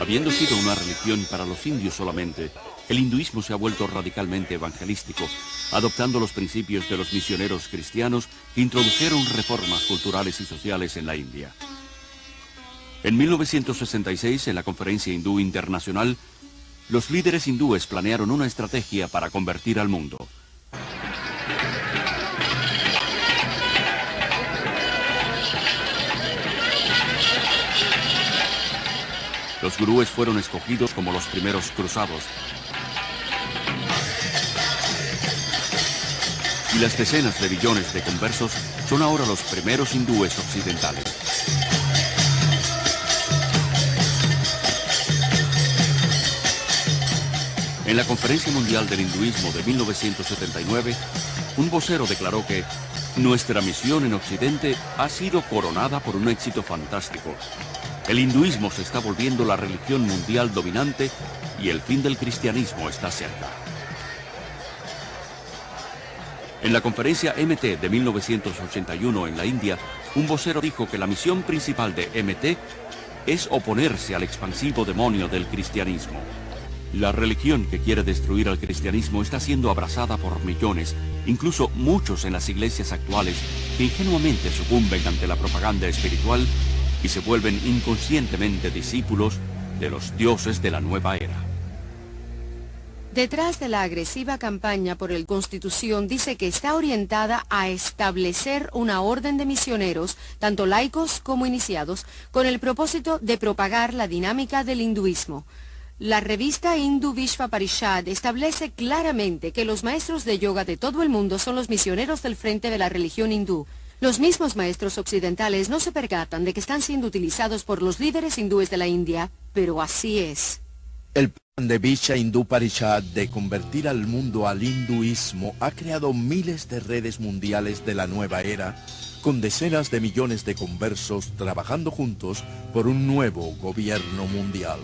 Habiendo sido una religión para los indios solamente, el hinduismo se ha vuelto radicalmente evangelístico, adoptando los principios de los misioneros cristianos que introdujeron reformas culturales y sociales en la India. En 1966, en la Conferencia Hindú Internacional, los líderes hindúes planearon una estrategia para convertir al mundo. Los gurúes fueron escogidos como los primeros cruzados. Y las decenas de billones de conversos son ahora los primeros hindúes occidentales. En la Conferencia Mundial del Hinduismo de 1979, un vocero declaró que nuestra misión en Occidente ha sido coronada por un éxito fantástico. El hinduismo se está volviendo la religión mundial dominante y el fin del cristianismo está cerca. En la conferencia MT de 1981 en la India, un vocero dijo que la misión principal de MT es oponerse al expansivo demonio del cristianismo. La religión que quiere destruir al cristianismo está siendo abrazada por millones, incluso muchos en las iglesias actuales, que ingenuamente sucumben ante la propaganda espiritual y se vuelven inconscientemente discípulos de los dioses de la nueva era. Detrás de la agresiva campaña por el Constitución dice que está orientada a establecer una orden de misioneros, tanto laicos como iniciados, con el propósito de propagar la dinámica del hinduismo. La revista Hindu Vishva Parishad establece claramente que los maestros de yoga de todo el mundo son los misioneros del frente de la religión hindú. Los mismos maestros occidentales no se percatan de que están siendo utilizados por los líderes hindúes de la India, pero así es. El plan de Vishva Hindu Parishad de convertir al mundo al hinduismo ha creado miles de redes mundiales de la nueva era, con decenas de millones de conversos trabajando juntos por un nuevo gobierno mundial.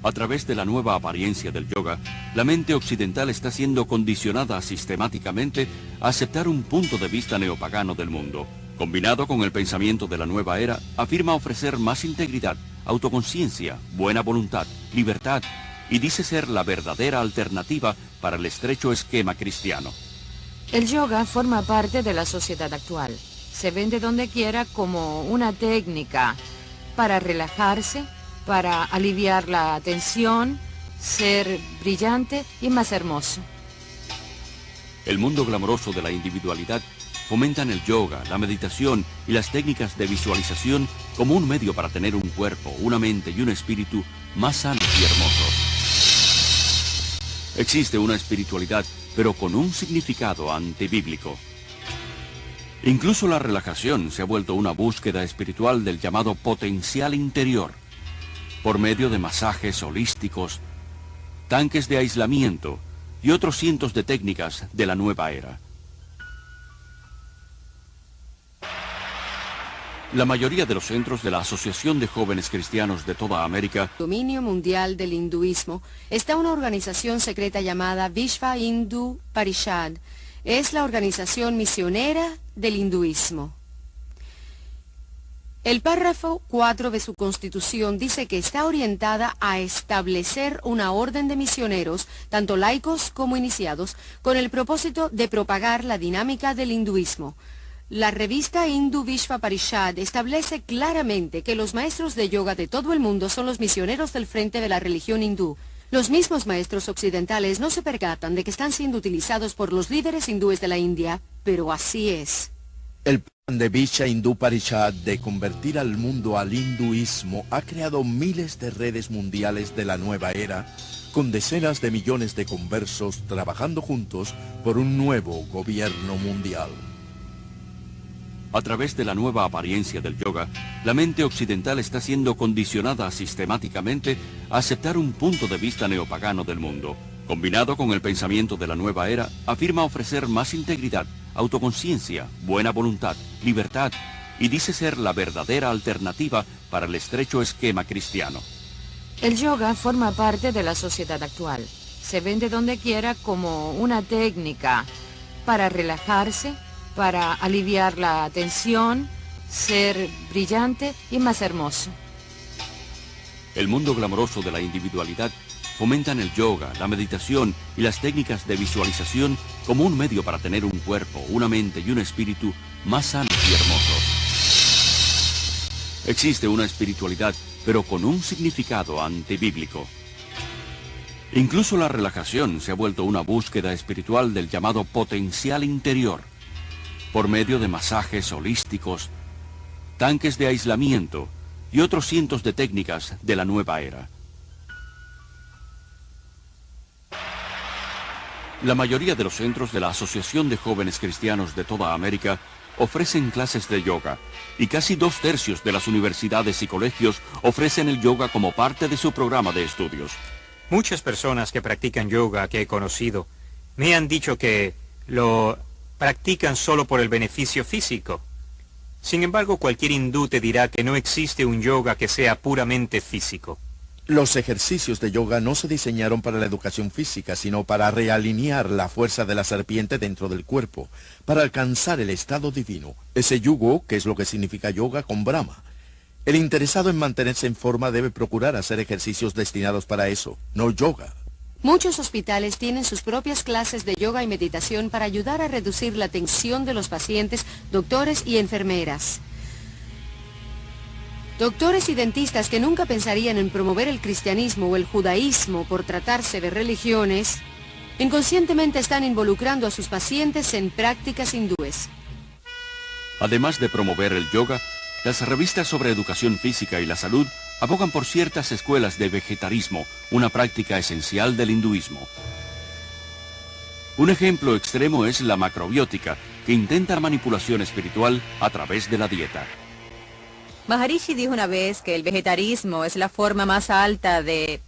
A través de la nueva apariencia del yoga, la mente occidental está siendo condicionada sistemáticamente a aceptar un punto de vista neopagano del mundo. Combinado con el pensamiento de la nueva era, afirma ofrecer más integridad, autoconciencia, buena voluntad, libertad, y dice ser la verdadera alternativa para el estrecho esquema cristiano. El yoga forma parte de la sociedad actual. Se vende donde quiera como una técnica para relajarse, para aliviar la tensión, ser brillante y más hermoso. El mundo glamoroso de la individualidad fomentan el yoga, la meditación y las técnicas de visualización como un medio para tener un cuerpo, una mente y un espíritu más sanos y hermosos. Existe una espiritualidad, pero con un significado antibíblico. Incluso la relajación se ha vuelto una búsqueda espiritual del llamado potencial interior, por medio de masajes holísticos, tanques de aislamiento y otros cientos de técnicas de la nueva era. La mayoría de los centros de la Asociación de Jóvenes Cristianos de toda América, Dominio mundial del hinduismo, está una organización secreta llamada Vishva Hindu Parishad. Es la organización misionera del hinduismo. El párrafo 4 de su Constitución dice que está orientada a establecer una orden de misioneros, tanto laicos como iniciados, con el propósito de propagar la dinámica del hinduismo. La revista Hindu Vishva Parishad establece claramente que los maestros de yoga de todo el mundo son los misioneros del frente de la religión hindú. Los mismos maestros occidentales no se percatan de que están siendo utilizados por los líderes hindúes de la India, pero así es. El plan de Vishva Hindu Parishad de convertir al mundo al hinduismo ha creado miles de redes mundiales de la nueva era, con decenas de millones de conversos trabajando juntos por un nuevo gobierno mundial. a través de la nueva apariencia del yoga, la mente occidental está siendo condicionada sistemáticamente a aceptar un punto de vista neopagano del mundo. Combinado con el pensamiento de la nueva era, afirma ofrecer más integridad, autoconciencia, buena voluntad, libertad, y dice ser la verdadera alternativa para el estrecho esquema cristiano. El yoga forma parte de la sociedad actual. Se vende donde quiera como una técnica para relajarse, para aliviar la tensión, ser brillante y más hermoso. el mundo glamoroso de la individualidad fomentan el yoga, la meditación y las técnicas de visualización como un medio para tener un cuerpo, una mente y un espíritu más sanos y hermosos. Existe una espiritualidad, pero con un significado antibíblico. Incluso la relajación se ha vuelto una búsqueda espiritual del llamado potencial interior, por medio de masajes holísticos, tanques de aislamiento y otros cientos de técnicas de la nueva era. La mayoría de los centros de la Asociación de Jóvenes Cristianos de toda América ofrecen clases de yoga, y casi 2/3 de las universidades y colegios ofrecen el yoga como parte de su programa de estudios. Muchas personas que practican yoga que he conocido me han dicho que lo practican solo por el beneficio físico. Sin embargo, cualquier hindú te dirá que no existe un yoga que sea puramente físico. Los ejercicios de yoga no se diseñaron para la educación física, sino para realinear la fuerza de la serpiente dentro del cuerpo, para alcanzar el estado divino. Ese yugo, que es lo que significa yoga, con Brahma. El interesado en mantenerse en forma debe procurar hacer ejercicios destinados para eso, no yoga. Muchos hospitales tienen sus propias clases de yoga y meditación para ayudar a reducir la tensión de los pacientes, doctores y enfermeras. Doctores y dentistas que nunca pensarían en promover el cristianismo o el judaísmo por tratarse de religiones, inconscientemente están involucrando a sus pacientes en prácticas hindúes. Además de promover el yoga, las revistas sobre educación física y la salud abogan por ciertas escuelas de vegetarismo, una práctica esencial del hinduismo. Un ejemplo extremo es la macrobiótica, que intenta la manipulación espiritual a través de la dieta. Maharishi dijo una vez que el vegetarismo es la forma más alta de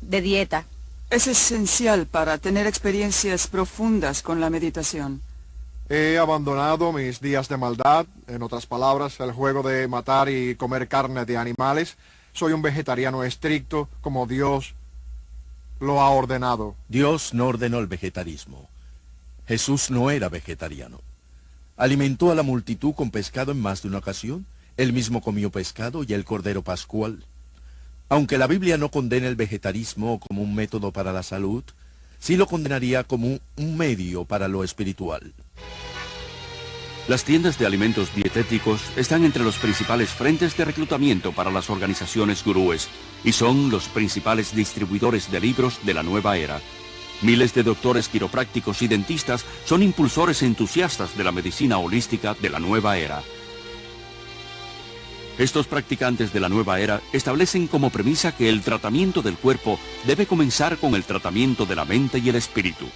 dieta. Es esencial para tener experiencias profundas con la meditación. He abandonado mis días de maldad, en otras palabras, el juego de matar y comer carne de animales. Soy un vegetariano estricto, como Dios lo ha ordenado. Dios no ordenó el vegetarismo. Jesús no era vegetariano. Alimentó a la multitud con pescado en más de una ocasión. Él mismo comió pescado y el cordero pascual. Aunque la Biblia no condena el vegetarismo como un método para la salud, sí lo condenaría como un medio para lo espiritual. Las tiendas de alimentos dietéticos están entre los principales frentes de reclutamiento para las organizaciones gurúes y son los principales distribuidores de libros de la nueva era. Miles de doctores quiroprácticos y dentistas son impulsores entusiastas de la medicina holística de la nueva era. Estos practicantes de la nueva era establecen como premisa que el tratamiento del cuerpo debe comenzar con el tratamiento de la mente y el espíritu.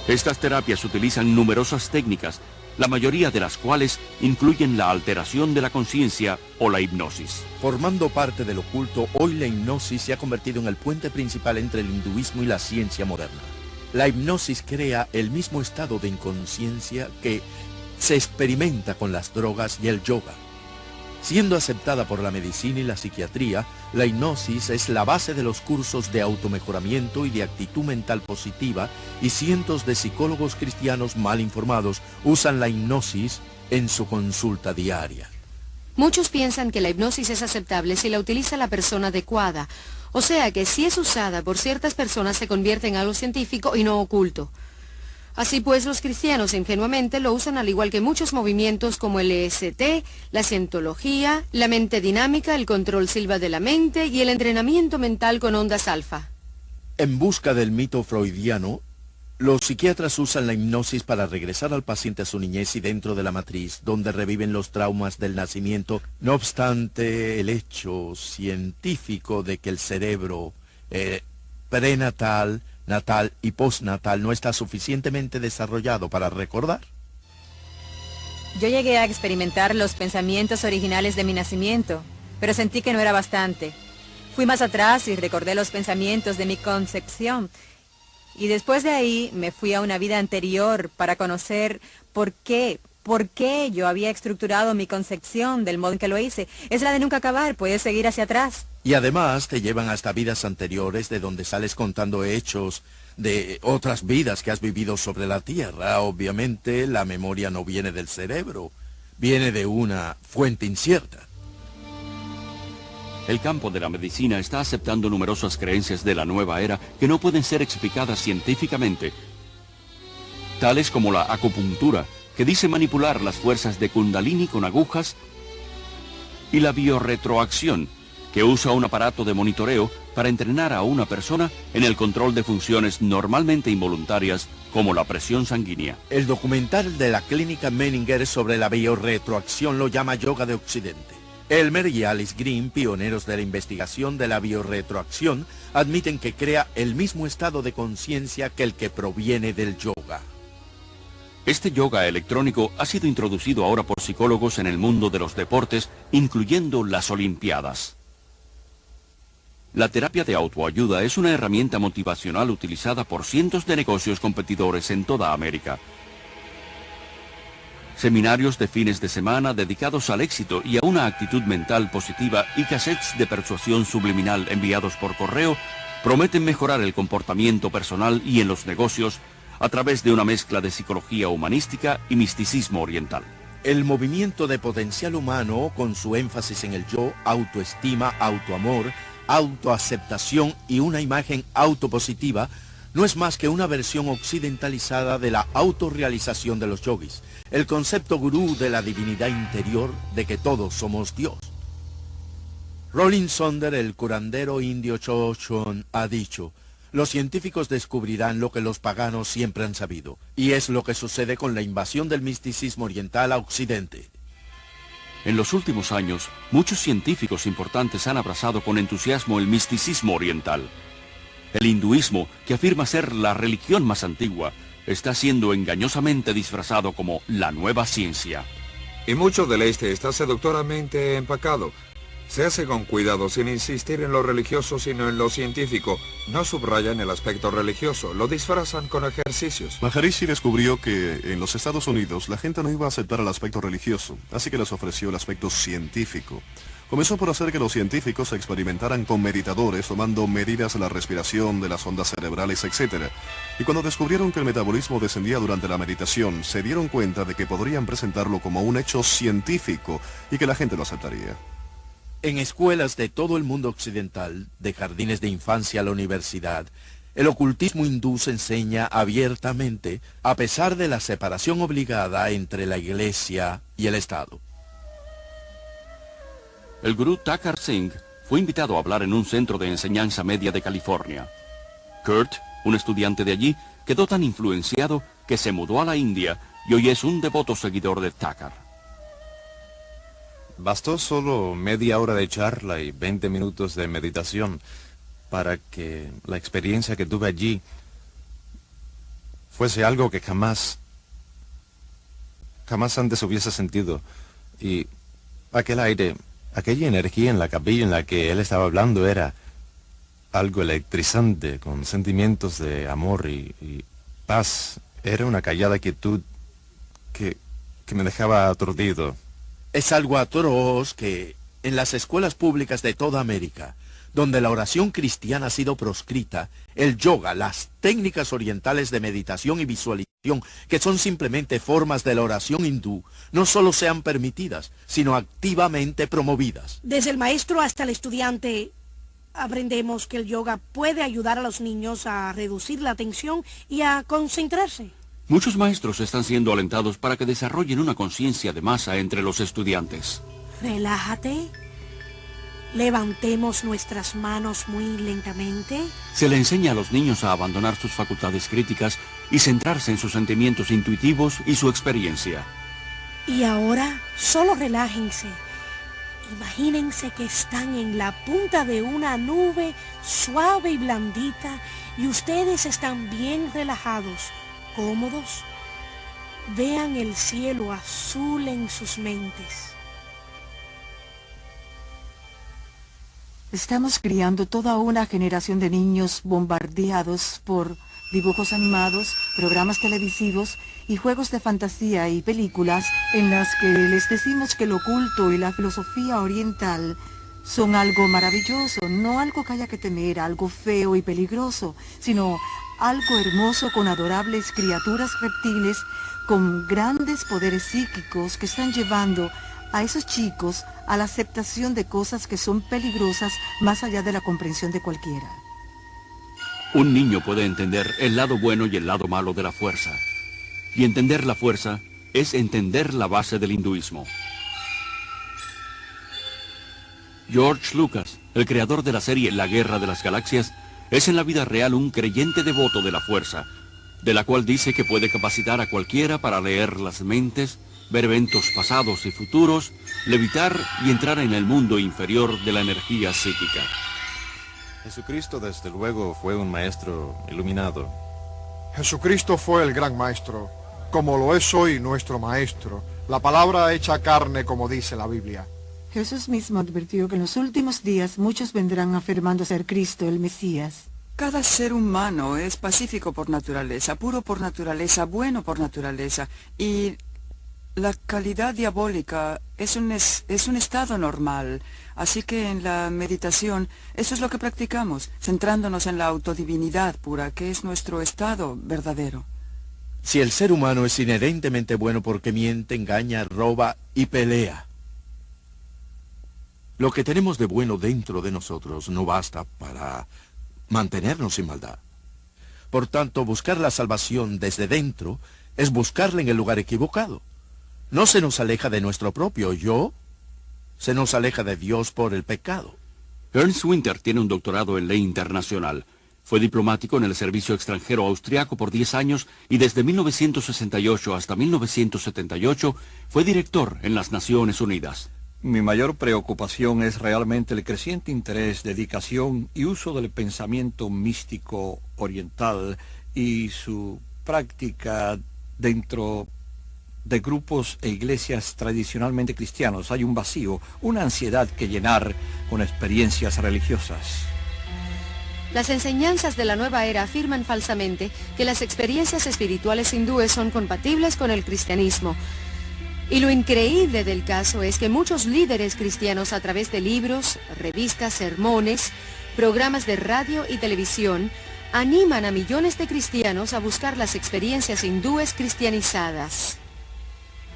Estas terapias utilizan numerosas técnicas, la mayoría de las cuales incluyen la alteración de la conciencia o la hipnosis. Formando parte del oculto, hoy la hipnosis se ha convertido en el puente principal entre el hinduismo y la ciencia moderna. La hipnosis crea el mismo estado de inconsciencia que se experimenta con las drogas y el yoga. Siendo aceptada por la medicina y la psiquiatría, la hipnosis es la base de los cursos de automejoramiento y de actitud mental positiva, y cientos de psicólogos cristianos mal informados usan la hipnosis en su consulta diaria. Muchos piensan que la hipnosis es aceptable si la utiliza la persona adecuada, o sea que si es usada por ciertas personas se convierte en algo científico y no oculto. Así pues, los cristianos ingenuamente lo usan al igual que muchos movimientos como el EST, la cientología, la mente dinámica, el control silva de la mente y el entrenamiento mental con ondas alfa. En busca del mito freudiano, los psiquiatras usan la hipnosis para regresar al paciente a su niñez y dentro de la matriz, donde reviven los traumas del nacimiento. No obstante, el hecho científico de que el cerebro prenatal, natal y postnatal no está suficientemente desarrollado para recordar. Yo llegué a experimentar los pensamientos originales de mi nacimiento, pero sentí que no era bastante. Fui más atrás y recordé los pensamientos de mi concepción. Y después de ahí me fui a una vida anterior para conocer por qué yo había estructurado mi concepción del modo en que lo hice. Es la de nunca acabar, puedes seguir hacia atrás. Y además te llevan hasta vidas anteriores de donde sales contando hechos de otras vidas que has vivido sobre la tierra. Obviamente la memoria no viene del cerebro, viene de una fuente incierta. El campo de la medicina está aceptando numerosas creencias de la nueva era que no pueden ser explicadas científicamente, tales como la acupuntura, que dice manipular las fuerzas de Kundalini con agujas, y la biorretroacción, que usa un aparato de monitoreo para entrenar a una persona en el control de funciones normalmente involuntarias, como la presión sanguínea. El documental de la clínica Menninger sobre la biorretroacción lo llama yoga de Occidente. Elmer y Alice Green, pioneros de la investigación de la biorretroacción, admiten que crea el mismo estado de conciencia que el que proviene del yoga. Este yoga electrónico ha sido introducido ahora por psicólogos en el mundo de los deportes, incluyendo las Olimpiadas. La terapia de autoayuda es una herramienta motivacional utilizada por cientos de negocios competidores en toda América. Seminarios de fines de semana dedicados al éxito y a una actitud mental positiva y cassettes de persuasión subliminal enviados por correo prometen mejorar el comportamiento personal y en los negocios a través de una mezcla de psicología humanística y misticismo oriental. El movimiento de potencial humano, con su énfasis en el yo, autoestima, autoamor, autoaceptación y una imagen autopositiva, no es más que una versión occidentalizada de la autorrealización de los yogis, el concepto gurú de la divinidad interior de que todos somos Dios. Rolling Sonder, el curandero indio Chochon, ha dicho: los científicos descubrirán lo que los paganos siempre han sabido, y es lo que sucede con la invasión del misticismo oriental a Occidente. En los últimos años, muchos científicos importantes han abrazado con entusiasmo el misticismo oriental. El hinduismo, que afirma ser la religión más antigua, está siendo engañosamente disfrazado como la nueva ciencia. Y mucho del este está seductoramente empacado. Se hace con cuidado, sin insistir en lo religioso, sino en lo científico. No subrayan el aspecto religioso, lo disfrazan con ejercicios. Maharishi descubrió que en los Estados Unidos la gente no iba a aceptar el aspecto religioso, así que les ofreció el aspecto científico. Comenzó por hacer que los científicos experimentaran con meditadores, tomando medidas de la respiración, de las ondas cerebrales, etc. Y cuando descubrieron que el metabolismo descendía durante la meditación, se dieron cuenta de que podrían presentarlo como un hecho científico y que la gente lo aceptaría. En escuelas de todo el mundo occidental, de jardines de infancia a la universidad, el ocultismo hindú se enseña abiertamente, a pesar de la separación obligada entre la Iglesia y el Estado. El gurú Thakur Singh fue invitado a hablar en un centro de enseñanza media de California. Kurt, un estudiante de allí, quedó tan influenciado que se mudó a la India y hoy es un devoto seguidor de Thakur. Bastó solo media hora de charla y 20 minutos de meditación para que la experiencia que tuve allí fuese algo que jamás antes hubiese sentido. Y aquel aire, aquella energía en la capilla en la que él estaba hablando era algo electrizante, con sentimientos de amor y paz. Era una callada quietud que me dejaba aturdido. Es algo atroz que en las escuelas públicas de toda América, donde la oración cristiana ha sido proscrita, el yoga, las técnicas orientales de meditación y visualización, que son simplemente formas de la oración hindú, no solo sean permitidas, sino activamente promovidas. Desde el maestro hasta el estudiante, aprendemos que el yoga puede ayudar a los niños a reducir la tensión y a concentrarse. Muchos maestros están siendo alentados para que desarrollen una conciencia de masa entre los estudiantes. Relájate. Levantemos nuestras manos muy lentamente. Se le enseña a los niños a abandonar sus facultades críticas y centrarse en sus sentimientos intuitivos y su experiencia. Y ahora, solo relájense. Imagínense que están en la punta de una nube suave y blandita y ustedes están bien relajados, cómodos. Vean el cielo azul en sus mentes. Estamos criando toda una generación de niños bombardeados por dibujos animados, programas televisivos y juegos de fantasía y películas en las que les decimos que lo oculto y la filosofía oriental son algo maravilloso, no algo que haya que temer, algo feo y peligroso, sino algo hermoso con adorables criaturas reptiles con grandes poderes psíquicos que están llevando a esos chicos a la aceptación de cosas que son peligrosas más allá de la comprensión de cualquiera. Un niño puede entender el lado bueno y el lado malo de la fuerza. Y entender la fuerza es entender la base del hinduismo. George Lucas, el creador de la serie La Guerra de las Galaxias, es en la vida real un creyente devoto de la fuerza, de la cual dice que puede capacitar a cualquiera para leer las mentes, ver eventos pasados y futuros, levitar y entrar en el mundo inferior de la energía psíquica. Jesucristo desde luego fue un maestro iluminado. Jesucristo fue el gran maestro, como lo es hoy nuestro maestro, la palabra hecha carne como dice la Biblia. Jesús mismo advirtió que en los últimos días muchos vendrán afirmando ser Cristo, el Mesías. Cada ser humano es pacífico por naturaleza, puro por naturaleza, bueno por naturaleza, y la calidad diabólica es un estado normal. Así que en la meditación, eso es lo que practicamos, centrándonos en la autodivinidad pura, que es nuestro estado verdadero. Si el ser humano es inherentemente bueno porque miente, engaña, roba y pelea, lo que tenemos de bueno dentro de nosotros no basta para mantenernos sin maldad. Por tanto, buscar la salvación desde dentro es buscarla en el lugar equivocado. No se nos aleja de nuestro propio yo, se nos aleja de Dios por el pecado. Ernst Winter tiene un doctorado en ley internacional. Fue diplomático en el servicio extranjero austriaco por 10 años y desde 1968 hasta 1978 fue director en las Naciones Unidas. Mi mayor preocupación es realmente el creciente interés, dedicación y uso del pensamiento místico oriental y su práctica dentro de grupos e iglesias tradicionalmente cristianos. Hay un vacío, una ansiedad que llenar con experiencias religiosas. Las enseñanzas de la nueva era afirman falsamente que las experiencias espirituales hindúes son compatibles con el cristianismo. Y lo increíble del caso es que muchos líderes cristianos a través de libros, revistas, sermones, programas de radio y televisión, animan a millones de cristianos a buscar las experiencias hindúes cristianizadas.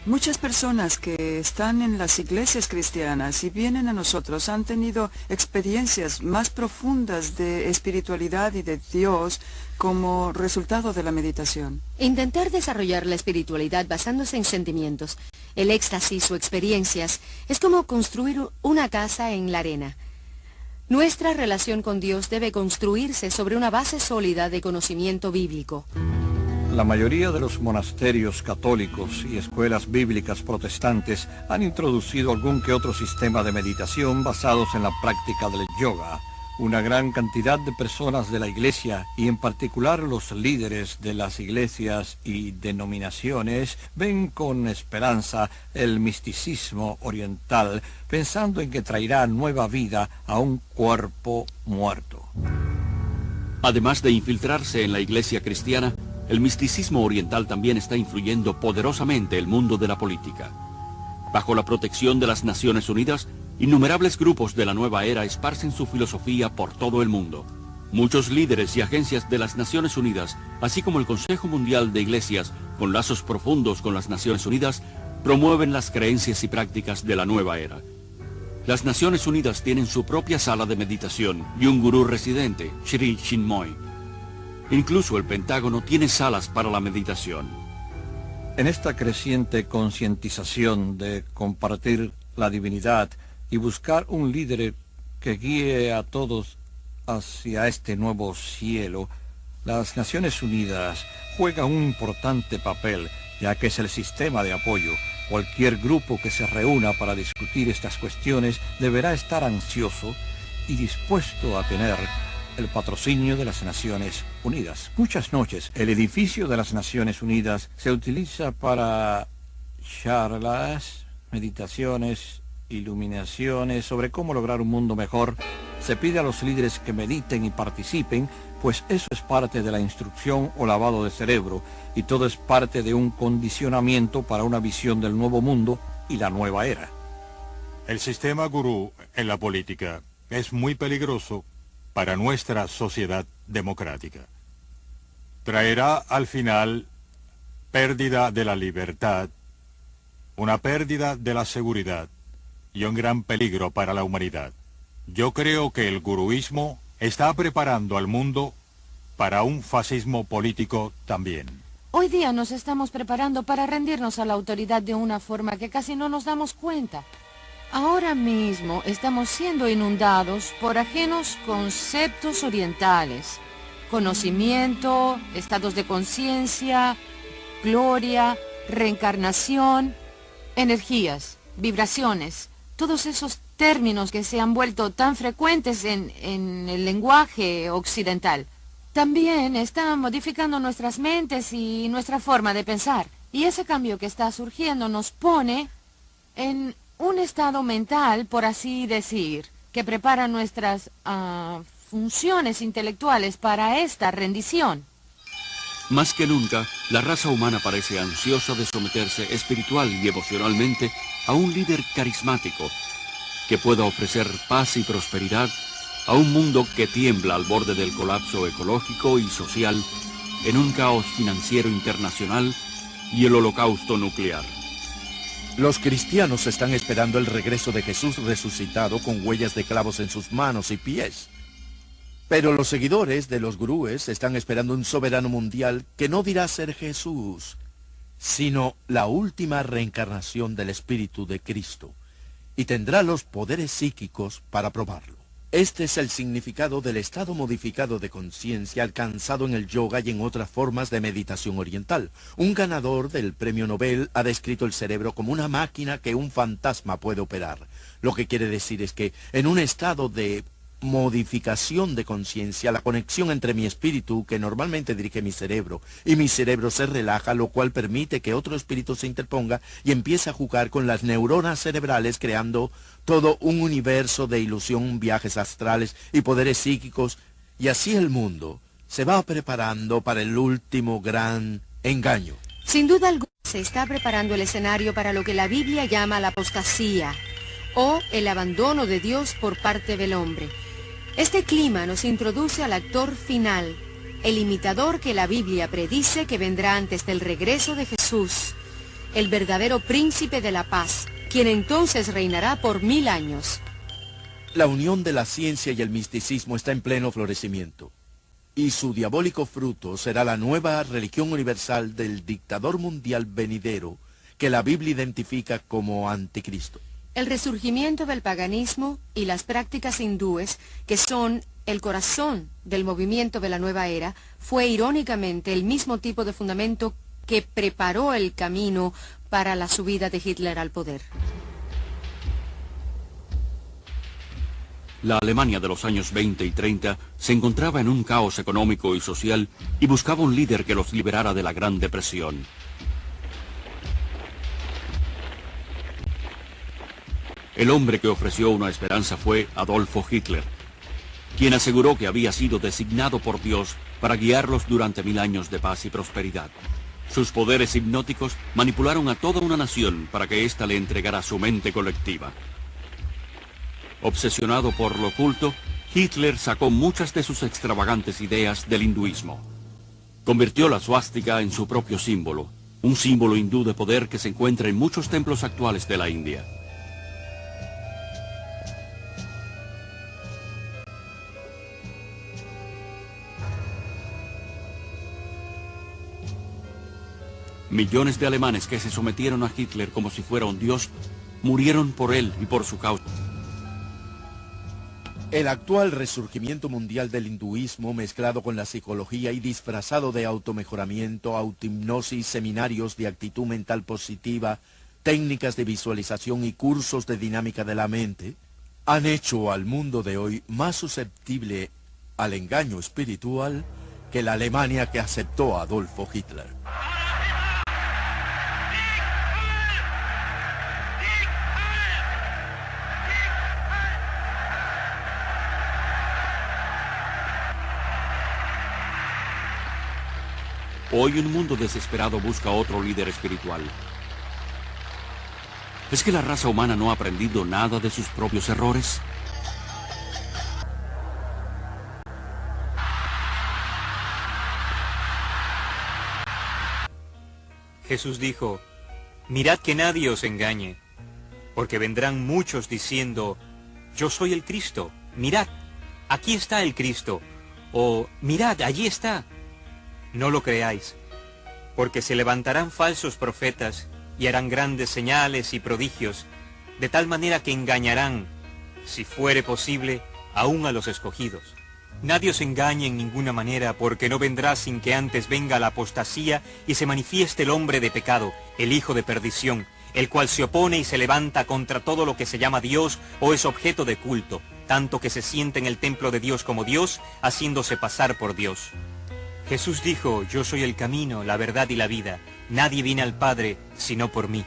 Muchas personas que están en las iglesias cristianas y vienen a nosotros han tenido experiencias más profundas de espiritualidad y de Dios como resultado de la meditación. Intentar desarrollar la espiritualidad basándose en sentimientos, el éxtasis o experiencias, es como construir una casa en la arena. Nuestra relación con Dios debe construirse sobre una base sólida de conocimiento bíblico. La mayoría de los monasterios católicos y escuelas bíblicas protestantes han introducido algún que otro sistema de meditación basados en la práctica del yoga. Una gran cantidad de personas de la iglesia, y en particular los líderes de las iglesias y denominaciones, ven con esperanza el misticismo oriental, pensando en que traerá nueva vida a un cuerpo muerto. Además de infiltrarse en la iglesia cristiana, el misticismo oriental también está influyendo poderosamente el mundo de la política. Bajo la protección de las Naciones Unidas, innumerables grupos de la nueva era esparcen su filosofía por todo el mundo. Muchos líderes y agencias de las Naciones Unidas, así como el Consejo Mundial de Iglesias, con lazos profundos con las Naciones Unidas, promueven las creencias y prácticas de la nueva era. Las Naciones Unidas tienen su propia sala de meditación y un gurú residente, Sri Chinmoy. Incluso el Pentágono tiene salas para la meditación. En esta creciente concientización de compartir la divinidad y buscar un líder que guíe a todos hacia este nuevo cielo, las Naciones Unidas juegan un importante papel, ya que es el sistema de apoyo. Cualquier grupo que se reúna para discutir estas cuestiones deberá estar ansioso y dispuesto a tener el patrocinio de las Naciones Unidas. Muchas noches, el edificio de las Naciones Unidas se utiliza para charlas, meditaciones, iluminaciones sobre cómo lograr un mundo mejor. Se pide a los líderes que mediten y participen, pues eso es parte de la instrucción o lavado de cerebro, y todo es parte de un condicionamiento para una visión del nuevo mundo y la nueva era. El sistema gurú en la política es muy peligroso para nuestra sociedad democrática. Traerá al final pérdida de la libertad una pérdida de la seguridad y un gran peligro para la humanidad. Yo creo que el guruismo está preparando al mundo para un fascismo político también. Hoy día nos estamos preparando para rendirnos a la autoridad de una forma que casi no nos damos cuenta. Ahora mismo estamos siendo inundados por ajenos conceptos orientales. Conocimiento, estados de conciencia, gloria, reencarnación, energías, vibraciones. Todos esos términos que se han vuelto tan frecuentes en el lenguaje occidental. También están modificando nuestras mentes y nuestra forma de pensar. Y ese cambio que está surgiendo nos pone en un estado mental, por así decir, que prepara nuestras funciones intelectuales para esta rendición. Más que nunca, la raza humana parece ansiosa de someterse espiritual y emocionalmente a un líder carismático que pueda ofrecer paz y prosperidad a un mundo que tiembla al borde del colapso ecológico y social, en un caos financiero internacional y el holocausto nuclear. Los cristianos están esperando el regreso de Jesús resucitado con huellas de clavos en sus manos y pies. Pero los seguidores de los gurúes están esperando un soberano mundial que no dirá ser Jesús, sino la última reencarnación del Espíritu de Cristo, y tendrá los poderes psíquicos para probarlo. Este es el significado del estado modificado de conciencia alcanzado en el yoga y en otras formas de meditación oriental. Un ganador del premio Nobel ha descrito el cerebro como una máquina que un fantasma puede operar. Lo que quiere decir es que en un estado de modificación de conciencia, la conexión entre mi espíritu, que normalmente dirige mi cerebro, y mi cerebro se relaja, lo cual permite que otro espíritu se interponga y empiece a jugar con las neuronas cerebrales, creando todo un universo de ilusión, viajes astrales y poderes psíquicos, y así el mundo se va preparando para el último gran engaño. Sin duda alguna se está preparando el escenario para lo que la Biblia llama la apostasía, o el abandono de Dios por parte del hombre. Este clima nos introduce al actor final, el imitador que la Biblia predice que vendrá antes del regreso de Jesús, el verdadero príncipe de la paz, quien entonces reinará por 1000 años. La unión de la ciencia y el misticismo está en pleno florecimiento, y su diabólico fruto será la nueva religión universal del dictador mundial venidero que la Biblia identifica como anticristo. El resurgimiento del paganismo y las prácticas hindúes, que son el corazón del movimiento de la nueva era, fue irónicamente el mismo tipo de fundamento que preparó el camino para la subida de Hitler al poder. La Alemania de los años 20 y 30 se encontraba en un caos económico y social y buscaba un líder que los liberara de la Gran Depresión. El hombre que ofreció una esperanza fue Adolfo Hitler, quien aseguró que había sido designado por Dios para guiarlos durante 1000 años de paz y prosperidad. Sus poderes hipnóticos manipularon a toda una nación para que ésta le entregara su mente colectiva. Obsesionado por lo oculto, Hitler sacó muchas de sus extravagantes ideas del hinduismo. Convirtió la suástica en su propio símbolo, un símbolo hindú de poder que se encuentra en muchos templos actuales de la India. Millones de alemanes que se sometieron a Hitler como si fuera un dios, murieron por él y por su causa. El actual resurgimiento mundial del hinduismo, mezclado con la psicología y disfrazado de automejoramiento, autohipnosis, seminarios de actitud mental positiva, técnicas de visualización y cursos de dinámica de la mente, han hecho al mundo de hoy más susceptible al engaño espiritual que la Alemania que aceptó a Adolfo Hitler. Hoy un mundo desesperado busca otro líder espiritual. ¿Es que la raza humana no ha aprendido nada de sus propios errores? Jesús dijo, Mirad que nadie os engañe, porque vendrán muchos diciendo, yo soy el Cristo, mirad, aquí está el Cristo, o mirad, allí está. No lo creáis, porque se levantarán falsos profetas y harán grandes señales y prodigios, de tal manera que engañarán, si fuere posible, aún a los escogidos. Nadie os engañe en ninguna manera, porque no vendrá sin que antes venga la apostasía y se manifieste el hombre de pecado, el hijo de perdición, el cual se opone y se levanta contra todo lo que se llama Dios o es objeto de culto, tanto que se siente en el templo de Dios como Dios, haciéndose pasar por Dios. Jesús dijo, yo soy el camino, la verdad y la vida. Nadie viene al Padre sino por mí.